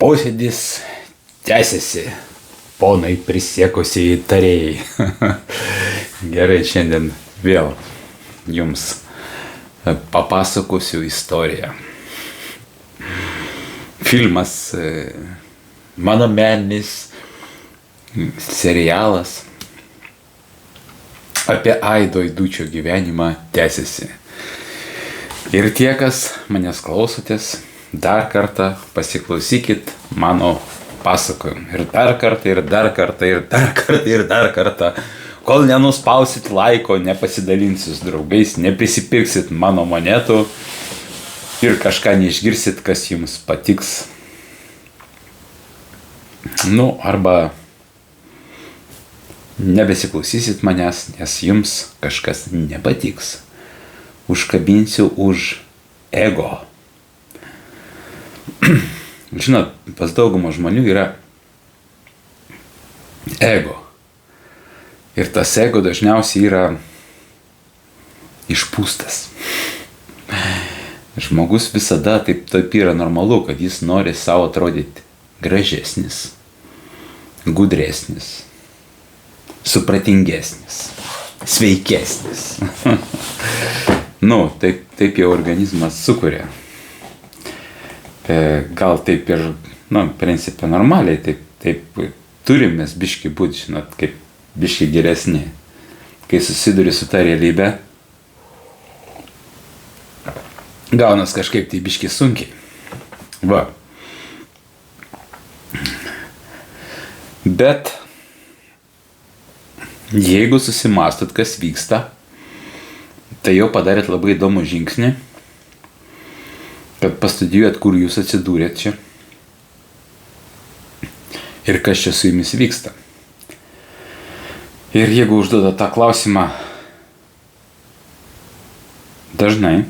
Posėdis tęsiasi, ponai prisiekusieji tarėjai. Gerai, šiandien vėl jums papasakosiu istoriją. Filmas, mano meninis serialas apie Aido Aidučio gyvenimą tęsiasi. Ir tie, kas manęs klausotės, dar kartą pasiklausykit mano pasakojimą. Ir dar kartą, ir dar kartą, ir dar kartą, ir dar kartą. Kol nenuspausit laiko, nepasidalinsit su draugais, neprisipirksit mano monetų ir kažką neišgirsit, kas jums patiks. Arba nebesiklausysit manęs, nes jums kažkas nepatiks. Užkabinsiu už ego. Žinot, pas daugumą žmonių yra ego. Ir tas ego dažniausiai yra išpūstas. Žmogus visada taip yra normalu, kad jis nori savo atrodyti gražesnis, gudresnis, supratingesnis, sveikesnis. Taip jau organizmas sukuria. Gal taip ir, principė normaliai, taip turim mes biški būti, žinot, kaip biški geresni. Kai susiduri su ta realybė, gaunas kažkaip tai biški sunkiai. Va. Bet jeigu susimastot, kas vyksta, tai jau padarėt labai įdomų žingsnį, kad pastudijuojat, kur jūs atsidūrėt čia ir kas čia su jumis vyksta. Ir jeigu užduodat tą klausimą dažnai,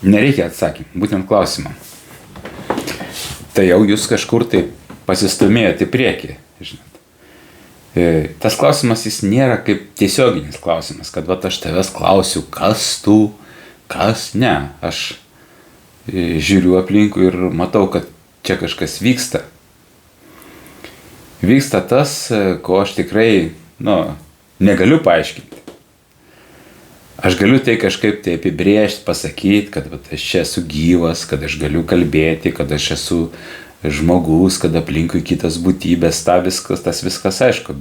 nereikia atsakymą, būtent klausimą, tai jau jūs kažkur tai pasistumėjot į priekį, žinot. Tas klausimas jis nėra kaip tiesioginis klausimas, kad aš tavęs klausiu, kas tu, kas ne. Aš žiūriu aplinkui ir matau, kad čia kažkas vyksta. Vyksta tas, ko aš tikrai, negaliu paaiškinti. Aš galiu tai kažkaip tai apibrėžti, pasakyti, kad aš čia esu gyvas, kad aš galiu kalbėti, kad aš esu žmogus, kad aplinkui kitas būtybės, tas viskas aišku,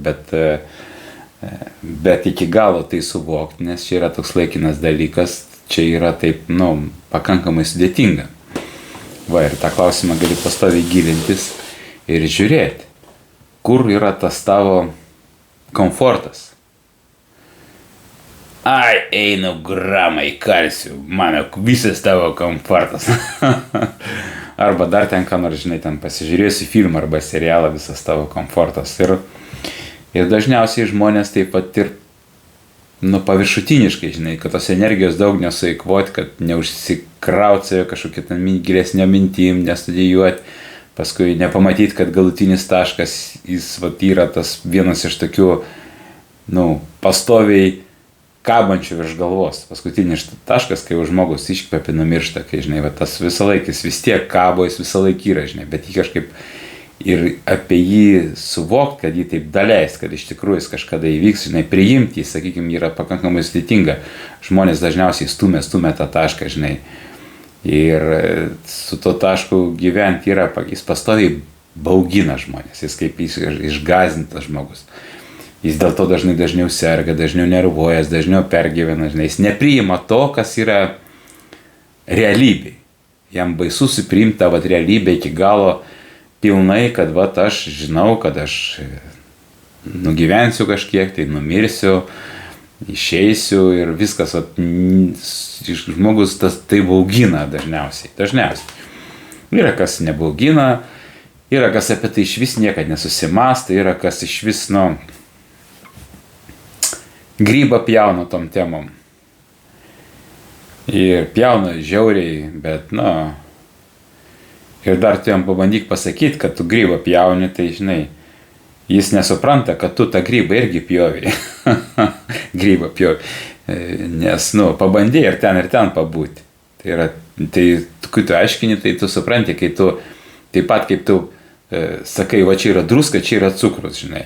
bet iki galo tai suvokti, nes čia yra toks laikinas dalykas, čia yra taip, pakankamai sudėtinga. Va, ir tą klausimą gali pastoviai gilintis ir žiūrėti, kur yra tas tavo komfortas. Ai, einu gramą įkalsiu, mano visas tavo komfortas. Arba dar ten ką nors, ten pasižiūrėsiu filmą arba serialą, visas tavo komfortas. Ir dažniausiai žmonės taip pat ir, paviršutiniškai, kad tos energijos daug nesueikvoti, kad neužsikraut save kažkokią ten gilesnio mintim, nestudijuoti, paskui nepamatyti, kad galutinis taškas, jis yra tas vienas iš tokių, pastoviai kabančių virš galvos. Paskutinis taškas, kai žmogus iškvepia, numiršta, kai, tas visą laiką jis vis tiek kabo, jis visą laiką yra, bet jį kažkaip ir apie jį suvokti, kad jį taip daleist, kad iš tikrųjų jis kažkada įvyks, priimti, sakykime, yra pakankamai sudėtinga. Žmonės dažniausiai stumia tą tašką, ir su to tašku gyventi yra, jis pastoviai baugina žmonės, jis kaip išgąsdintas žmogus. Jis dėl to dažniau serga, dažniau nervuojas, dažniau pergyvena, jis nepriima to, kas yra realybė. Jam baisu supriimti tą realybę iki galo pilnai, kad aš žinau, kad aš nugyvensiu kažkiek, tai numirsiu, išeisiu ir viskas, žmogus tai baugina dažniausiai. Yra kas nebaugina, yra kas apie tai iš vis niekad nesusimąsta, yra kas iš vis, grybą pjauna tom temom. Ir pjauna žiauriai, bet, ir dar tu jam pabandyk pasakyti, kad tu grybą pjauni, tai, jis nesupranta, kad tu tą grybą irgi pjovi. Grybą pjovi. Nes, pabandė ir ten pabūti. Tai kai tu aiškini, tai tu supranti, kai tu Taip pat kaip tu sakai, va čia yra druska, čia yra cukrus, žinai.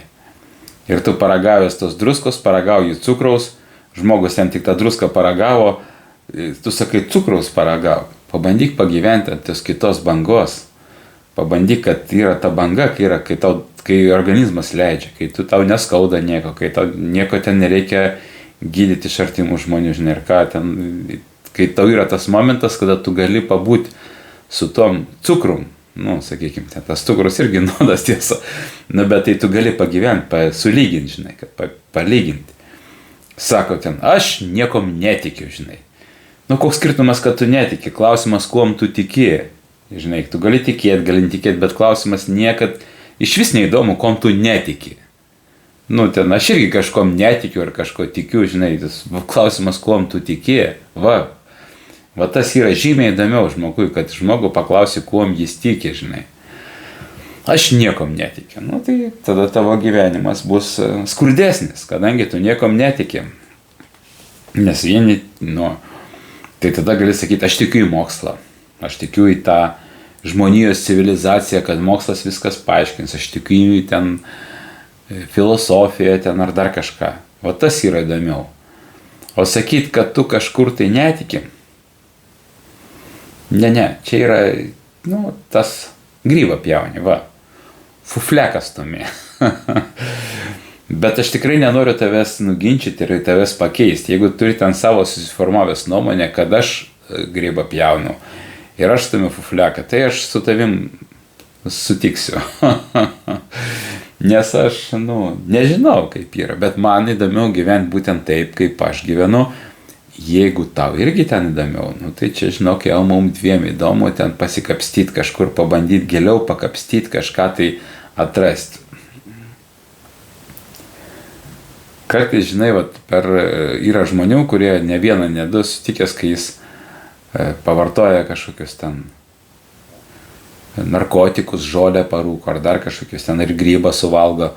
Ir tu paragavęs tos druskos, paragauji cukraus, žmogus ten tik tą druską paragavo, tu sakai, cukraus paragau. Pabandyk pagyventi ant tos kitos bangos. Pabandyk, kad yra ta banga, kai organizmas leidžia, kai tau neskauda nieko, kai tau nieko ten nereikia gydyti iš artimų žmonių, žinai, ir ką ten, kai tau yra tas momentas, kada tu gali pabūti su tom cukrum, sakykime, tas cukrus irgi nuodas tiesa, bet tai tu gali pagyventi, sulyginti, žinai, kad palyginti. Sako ten, aš niekom netikiu, žinai. Koks skirtumas, kad tu netiki, klausimas, kuom tu tiki, žinai, tu gali tikėti, bet klausimas niekad, iš vis neįdomu, kuom tu netiki. Ten aš irgi kažkom netikiu ar kažko tikiu, žinai, tas klausimas, kuom tu tiki, va tas yra žymiai įdomiau žmogui, kad žmogų paklausi, kuom jis tiki, žinai. Aš niekom netikiu, tai tada tavo gyvenimas bus skurdesnis, kadangi tu niekom netiki. Nes vieni, tai tada gali sakyti, aš tikiu į mokslą, aš tikiu į tą žmonijos civilizaciją, kad mokslas viskas paaiškins, aš tikiu į ten filosofiją ten ar dar kažką. O tas yra įdomiau. O sakyti, kad tu kažkur tai netiki, ne, čia yra, tas grybą pjauni, fuflekas tumi. Bet aš tikrai nenoriu tavęs nuginčyti ir tavęs pakeisti. Jeigu turi ten savo susiformavęs nuomonę, kad aš grybą pjaunu ir aš tumi fufleką, tai aš su tavim sutiksiu. Nes aš, nežinau kaip yra, bet man įdomiau gyventi būtent taip, kaip aš gyvenu. Jeigu tau irgi ten įdomiau, tai čia, žinok, jau mums dviem įdomu ten pasikapstyti kažkur, pabandyti giliau pakapstyti, kažką tai atrasti. Kartais, žinai, yra žmonių, kurie ne vieną, ne du sutikęs, kai jis pavartoja kažkokius ten narkotikus, žolę parūko ar dar kažkokius ten ir grybą suvalgo.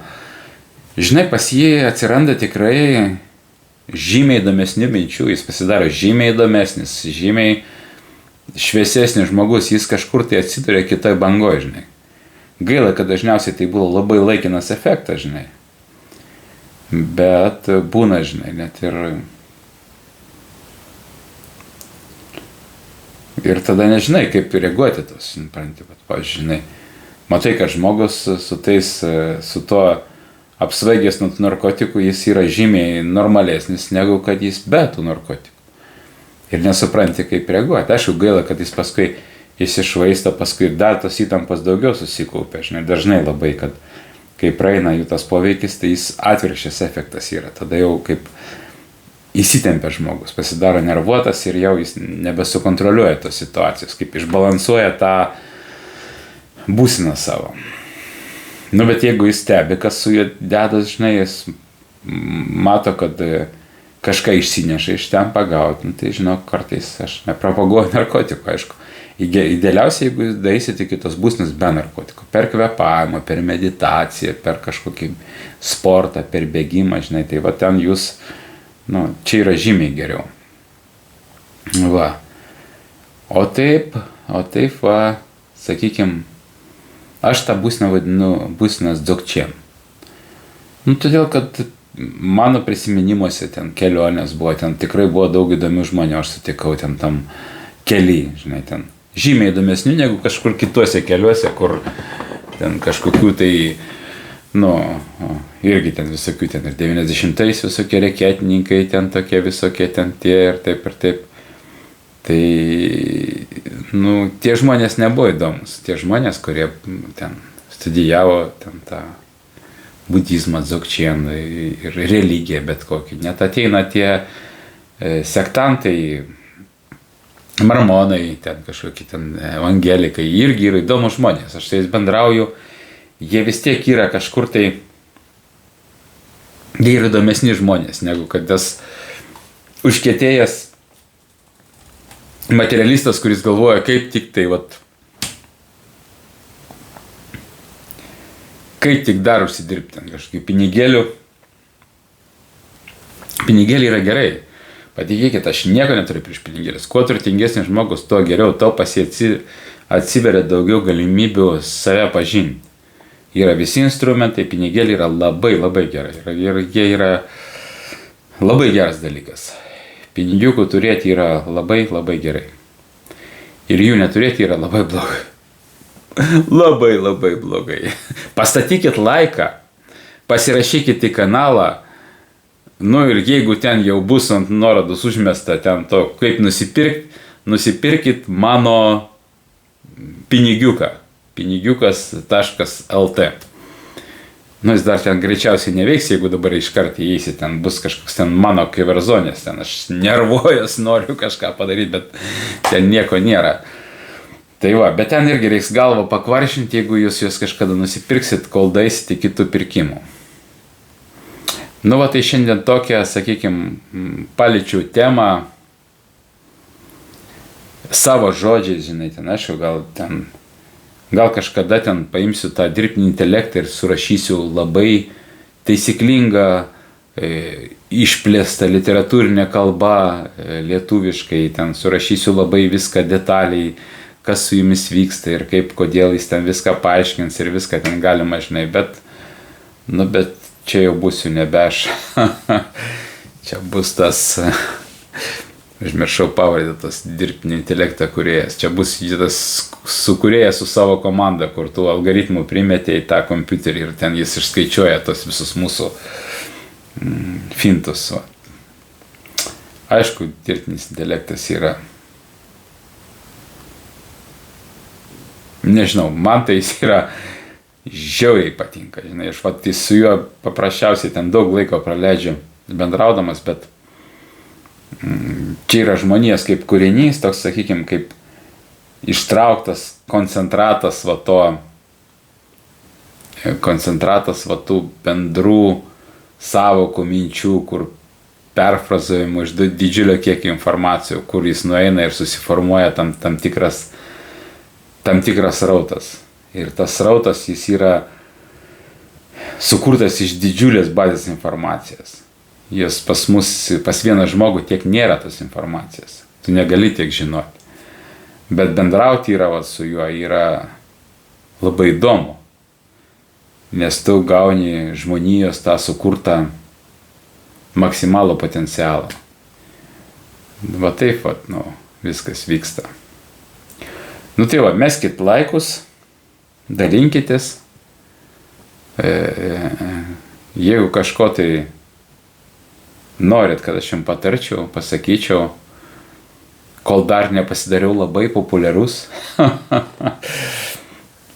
Žinai, pas jį atsiranda tikrai žymiai įdomesnių minčių, jis pasidaro žymiai įdomesnis, žymiai šviesesnis žmogus, jis kažkur tai atsiduria kitoj bangoje, žinai. Gaila, kad dažniausiai tai buvo labai laikinas efektas, žinai. Bet būna, žinai, net ir tada nežinai, kaip reaguoti tos, pavyzdžiui, žinai, matai, kad žmogus su tuo apsvaigęs nuo narkotikų, jis yra žymiai normalesnis, negu kad jis be tų narkotikų. Ir nesupranti, kaip reaguoti. Aišku, gaila, kad jis paskui išsišvaisto, paskui dar tos įtampos daugiau susikaupia, žinai, dažnai labai, kad kai praeina jų tas poveikis, tai jis atvirkščias efektas yra. Tada jau kaip įsitempia žmogus, pasidaro nervuotas ir jau jis nebesukontroliuoja tos situacijos, kaip išbalansuoja tą būseną savo. Bet jeigu jis stebi, kas su juo dedas, žinai, jis mato, kad kažką išsineša iš ten pagauti, tai žinok, kartais aš nepropaguoju narkotikų, aišku. Idealiausia, jeigu jūs darysite kitos būsnės be narkotikų, per kvėpavimą, per meditaciją, per kažkokį sportą, per bėgimą, žinai, tai ten jūs, čia yra žymiai geriau. O taip, sakykime, aš tą būsnę vadinu būsnės dzogčiem. Todėl, kad mano prisiminimuose ten kelionės buvo, ten tikrai buvo daug įdomių žmonių, aš sutikau ten tam kely, žinai, ten žymiai įdomesnių negu kažkur kituose keliuose, kur ten kažkokių tai, irgi ten visokių, ten ir 90-ais visokie reketininkai, ten tokie visokie, ten tie ir taip ir taip. Tai, tie žmonės nebuvo įdomus, tie žmonės, kurie ten studijavo ten tą budizmą, dzogčien ir religiją bet kokį. Net ateina tie sektantai, mormonai, ten kažkokie ten evangelikai, irgi yra įdomus žmonės, aš su jais bendrauju, jie vis tiek yra kažkur tai, jie yra įdomesni žmonės, negu kad tas užkietėjęs materialistas, kuris galvoja, kaip tik tai, kaip tik dar užsidirbti ten kažkokių pinigėlių. Pinigėliai yra gerai. Patikėkit, aš nieko neturiu prieš pinigėlius. Kuo turtingesnis žmogus, tuo geriau, to atsiveria daugiau galimybių save pažinti. Yra visi instrumentai, pinigėliai yra labai labai gerai. Ir jie yra labai geras dalykas. Pinigiukų turėti yra labai labai gerai. Ir jų neturėti yra labai blogai. Labai labai blogai. Pastatykit laiką, pasirašykit į kanalą, nu ir jeigu ten jau bus ant nuorodos užmesta ten to, kaip nusipirkit mano pinigiuką. Pinigiukas.lt. Nu, jis dar ten greičiausiai neveiks, jeigu dabar iškart įeisi, ten bus kažkoks ten mano keverzonės, ten aš nervuojas, noriu kažką padaryti, bet ten nieko nėra. Tai va, bet ten irgi reiks galvą pakvaršinti, jeigu jūs kažkada nusipirksit, kol daisite kitų pirkimų. Nu va, tai šiandien tokią, sakykime, paliečiau temą savo žodžiais, žinai, ten aš gal kažkada ten paimsiu tą dirbtinį intelektą ir surašysiu labai taisyklingą, išplėstą literatūrinę kalbą lietuviškai, ten surašysiu labai viską detaliai, kas su jumis vyksta ir kaip, kodėl jis ten viską paaiškins ir viską ten galima, žinai, bet čia jau būsiu nebe aš. Čia bus tas, užmiršau pavardę, tas dirbtinį intelektą kūrėjas. Čia bus tas sukūrėjas su savo komanda, kur tų algoritmų primetė į tą kompiuterį ir ten jis išskaičiuoja tos visus mūsų fintus. Aišku, dirbtinis intelektas yra, nežinau, man tai jis yra žiauriai patinka, žinai, aš su juo paprasčiausiai ten daug laiko praleidžiu bendraudamas, bet čia yra žmonijos kaip kūrinys, toks, sakykime, kaip ištrauktas koncentratas tų bendrų sąvokų minčių, kur perfrazuojama iš didžiulio kiekio informacijų, kur jis nueina ir susiformuoja tam tikras rautas. Ir tas rautas jis yra sukurtas iš didžiulės bazės informacijos. Jos pas vieną žmogų tiek nėra tos informacijos. Tu negali tiek žinoti. Bet bendrauti su juo yra labai įdomu. Nes tu gauni žmonijos tą sukurtą maksimalų potencialą. Va taip, viskas vyksta. Nu tai va, meskit laikus, dalinkitės. Jeigu kažko tai norit, kad aš jums patarčiau, pasakyčiau, kol dar nepasidariau labai populiarus,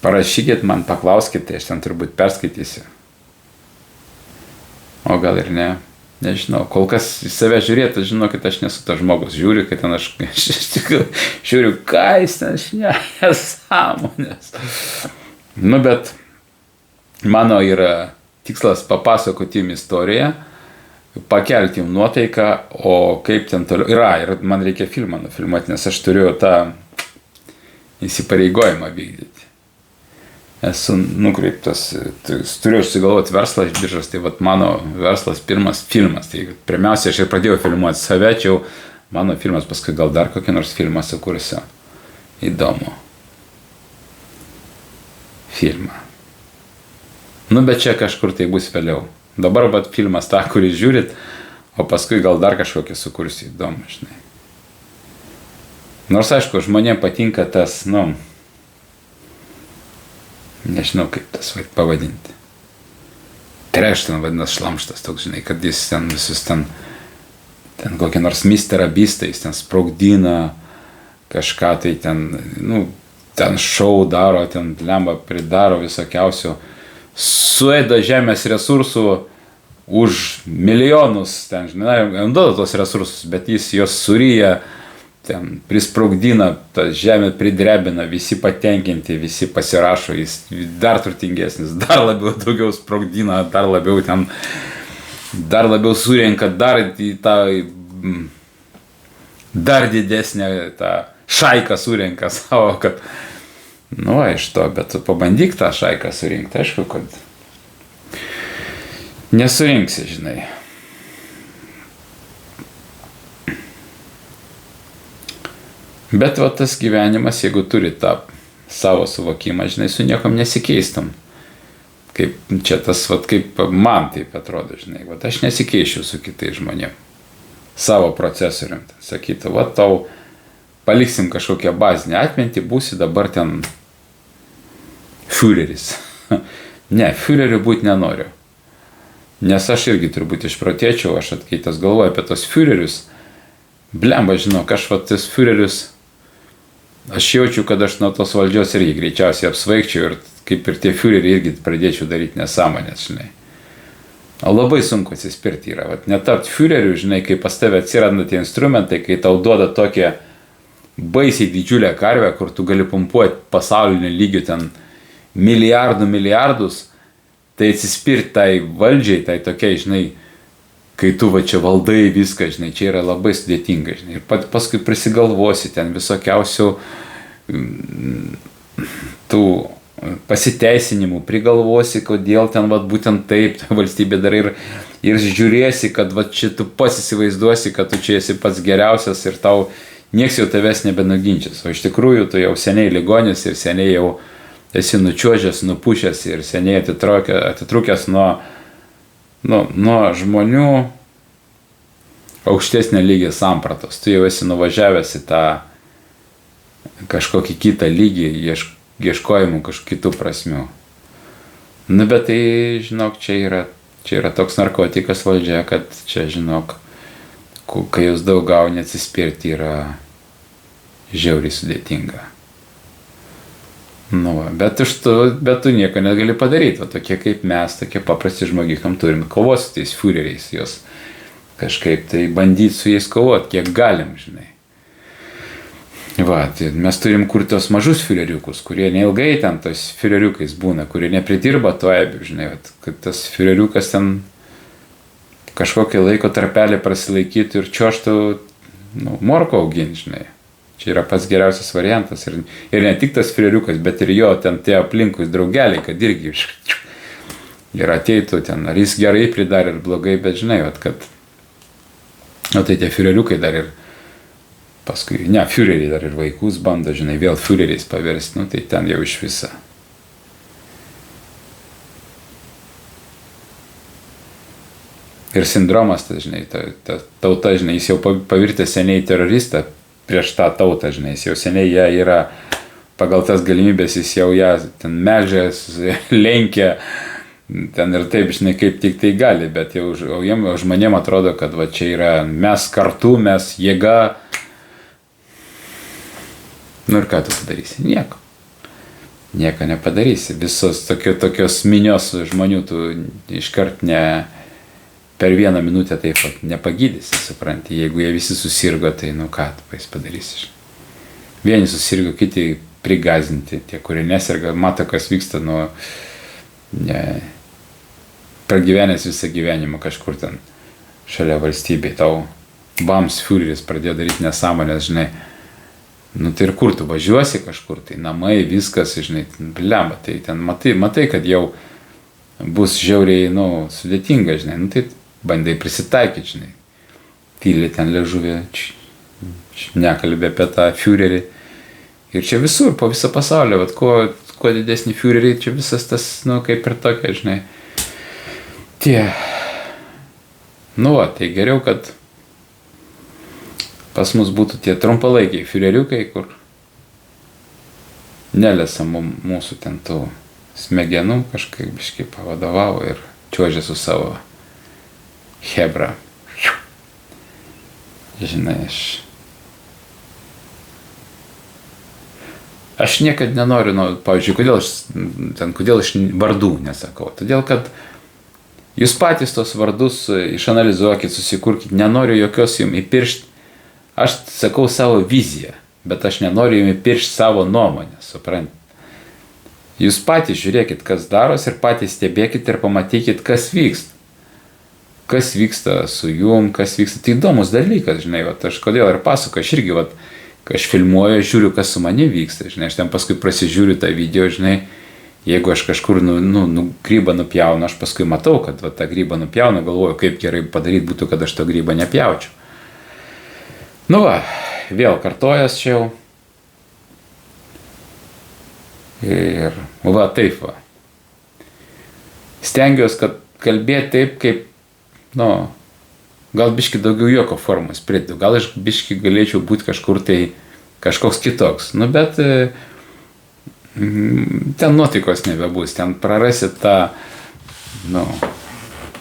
parašykit man, paklauskite, aš ten turbūt perskaitysiu. O gal ir ne, nežinau. Kol kas į save žiūrėti, žinokit, aš nesu tas žmogus. Žiūriu, kad ten aš žiūriu, ką jis ten šneka, sąmonės. Nu, bet mano yra tikslas papasakoti jums istoriją, pakelti jums nuotaiką, o kaip ten toliau. Ir man reikia filmą nufilmuoti, nes aš turiu tą įsipareigojimą vykdyti. Esu nukreiptas, turiu susigalvoti verslą iš biržos, tai mano verslas pirmas filmas. Tai pirmiausia, aš ir pradėjau filmuoti save, čia mano filmas, paskui gal dar kokį nors filmą sukursiu. Įdomu. Filmą. Nu, bet čia kažkur tai bus vėliau. Dabar filmas tą, kurį žiūrit, o paskui gal dar kažkokį sukursiu, įdomu, žinai. Nors, aišku, žmonėm patinka tas, nežinau kaip tas pavadinti. Trash ten vadinas šlamštas toks, žinai, kad jis ten visus ten kokį nors Mr. Beastą, jis ten sprogdina kažką tai ten, ten šou daro, ten lemba pridaro visokiausių, suėda žemės resursų už milijonus, ten, žinai, duoda tos resursus, bet jis jos suryja, ten prisprogdina, tą žemę pridrebina, visi patenkinti, visi pasirašo, jis dar turtingesnis, dar labiau daugiau sprogdina, dar labiau surenka, dar į tą dar didesnę tą šaiką surenka savo, kad iš to, bet tu pabandyk tą šaiką surinkti, aišku, kad nesurinksi, žinai. Bet tas gyvenimas, jeigu turi tą savo suvokimą, žinai, su niekom nesikeistum. Kaip čia tas, vat, kaip man taip atrodo, žinai, vat, aš nesikeičiu su kitais žmonėm. Savo procesorium. Sakytų, vat, tau paliksim kažkokią bazinę atmintį, būsi dabar ten Führeris. Ne, Führeriu būti nenoriu. Nes aš irgi turbūt išprotėčiau, aš atkeitęs galvoju apie tos Führerius. Blemba, žinok, aš vat tos Führerius, aš jaučiu, kad aš nuo tos valdžios irgi greičiausiai apsvaigčiau ir kaip ir tie Führeriai irgi pradėčiau daryti nesąmonės, žinai. O labai sunku atsispirti yra. Vat netapt Führeriu, žinai, kai pas tave atsiranda tie instrumentai, kai tau duoda tokią baisiai didžiulę karvę, kur tu gali pumpuoti pasaulinio lygio ten milijardus, tai atsispirti tai valdžiai, tai tokiai, žinai, kai tu va čia valdai viską, žinai, čia yra labai sudėtinga, žinai. Ir paskui prisigalvosi ten visokiausių tų pasiteisinimų, prigalvosi, kodėl ten vat, būtent taip valstybė darai ir žiūrėsi, kad vat, čia tu pats įsivaizduosi, kad tu čia esi pats geriausias ir tau nieks jau tavęs nebenuginčias. O iš tikrųjų tu jau seniai ligonis ir seniai jau esi nučiuožęs, nupušęs ir seniai atitrūkęs nuo žmonių aukštesnio lygio sampratos. Tu jau esi nuvažiavęs į tą kažkokį kitą lygį, ieškojimų kažkokių kitų prasmių. Nu, bet tai, žinok, čia yra toks narkotikas valdžia, kad čia, žinok, kai jūs daug gauni, atsispirti yra žiauriai sudėtinga. Nu, bet tu nieko negali padaryti. O tokie kaip mes, tokie paprasti žmogikam turim kovoti su tais Führeriais, jos kažkaip tai bandyti su jais kovoti, kiek galim, žinai. Va, tai mes turim kur tos mažus Führeriukus, kurie neilgai ten tos Führeriukais būna, kurie nepridirba to eibių, žinai, kad tas Führeriukas ten kažkokį laiko tarpelį prasilaikytų ir čiuožtų, morko auginti, žinai. Čia yra pats geriausias variantas. Ir ne tik tas Führeriukas, bet ir jo ten tie aplinkui draugeliai, kad irgi ir ateitų ten, ar jis gerai pridarė ir blogai, bet žinai, kad o tai tie Führeriukai dar ir paskui, ne, Führeriai dar ir vaikus bando, žinai, vėl Führeriais paversti, tai ten jau iš visa. Ir sindromas, tai, žinai, ta tauta, žinai, jis jau pavirtė seniai teroristą prieš tą tautą, žinai, jis jau seniai ją yra, pagal tas galimybės jis jau ją ten mežės, lenkia, ten ir taip, žinai, kaip tik tai gali, bet jau žmonėm atrodo, kad va čia yra mes kartu, mes jėga. Nu ir ką tu padarysi? Nieko. Nieko nepadarysi. Visos tokios minios žmonių tu iškart per vieną minutę taip pat nepagydysi, supranti. Jeigu jie visi susirgo, tai nu ką tu padarysi? Vieni susirgo, kiti prigazinti. Tie, kurie neserga, mato, kas vyksta pragyvenęs visą gyvenimą kažkur ten šalia valstybei. Tau bams Führeris pradėjo daryti nesąmonės, žinai. Nu tai ir kur tu važiuosi kažkur, tai namai, viskas, žinai, blemba, tai ten matai, kad jau bus žiauriai, sudėtinga, žinai, tai bandai prisitaikyti, žinai. Tyliai ten liežuvė, nekalbė apie tą Führerį. Ir čia visur, po visą pasaulį, vat, kuo didesnį Führerį, čia visas tas, kaip ir tokia, žinai. Tai geriau, kad pas mus būtų tie trumpalaikiai Führeriukai, kur nelesa mūsų ten tų smegenų, kažkaip biškai pavadovavo ir čiuožė su savo hebra. Žinai, aš niekad nenoriu, pavyzdžiui, kodėl aš vardų nesakau. Todėl, kad jūs patys tos vardus išanalizuokit, susikurkit, nenoriu jokios jums įpiršti. Aš sakau savo viziją, bet aš nenoriu jums įpiršti savo nuomonę, suprant. Jūs patys žiūrėkit, kas daros ir patys stebėkit ir pamatykit, kas vyksta. Kas vyksta su jum, kas vyksta. Tai įdomus dalykas, žinai, aš kodėl ir pasakoju, aš irgi, kai aš filmuoju, žiūriu, kas su mani vyksta, žinai, aš ten paskui prasižiūriu tą video, žinai, jeigu aš kažkur grybą nupjaunu, aš paskui matau, kad tą grybą nupjaunu, galvoju, kaip gerai padaryti būtų, kad aš to grybą nepjaučiau. Vėl kartojas čia jau. Ir va taip va. Stengiuosi, kad kalbėti taip, kaip, gal biški daugiau juoko formos pridėtų. Gal aš biški galėčiau būti kažkur tai kažkoks kitoks. Bet ten nuotaikos nebebus. Ten prarasit tą,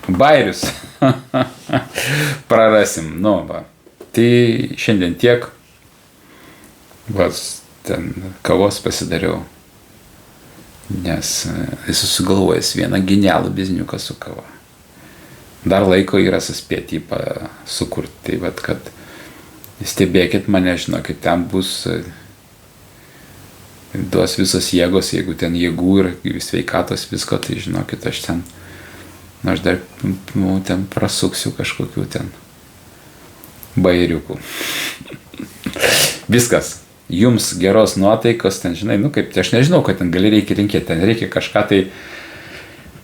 bairius. Prarasim. Va. Tai šiandien tiek. Ten kavos pasidariau. Nes esu sugalvojęs vieną genialų bizniuką su kava. Dar laiko yra suspėti jį sukurti. Tai kad stebėkit mane, žinokit, ten bus, duos visos jėgos, jeigu ten jėgų ir sveikatos visko, tai žinokit, aš dar ten prasuksiu kažkokių ten bairiukų. Viskas. Jums geros nuotaikos, ten, žinai, kaip, aš nežinau, kad ten reikia rinkėti, ten reikia kažką tai,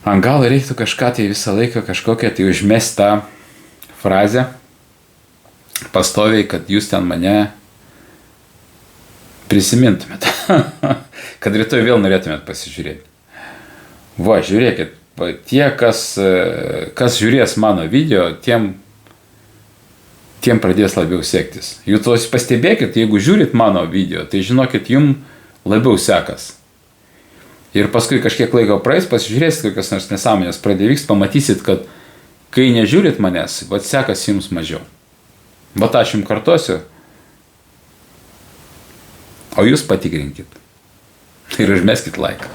ant galo reiktų kažką tai visą laiką, kažkokią tai užmest tą frazę, pastoviai, kad jūs ten mane prisimintumėt, kad rytoj vėl norėtumėt pasižiūrėti. Va, žiūrėkit, tie, kas žiūrės mano video, tiem pradės labiau sektis. Jūs pastebėkit, jeigu žiūrit mano video, tai žinokit, jums labiau sekas. Ir paskui kažkiek laiko praeis, pasižiūrėsit, kokios nors nesąmonės pradėjo vykti, pamatysit, kad kai nežiūrit manęs, sekas jums mažiau. Aš jums kartosiu, o jūs patikrinkit. Ir užmeskit laiką.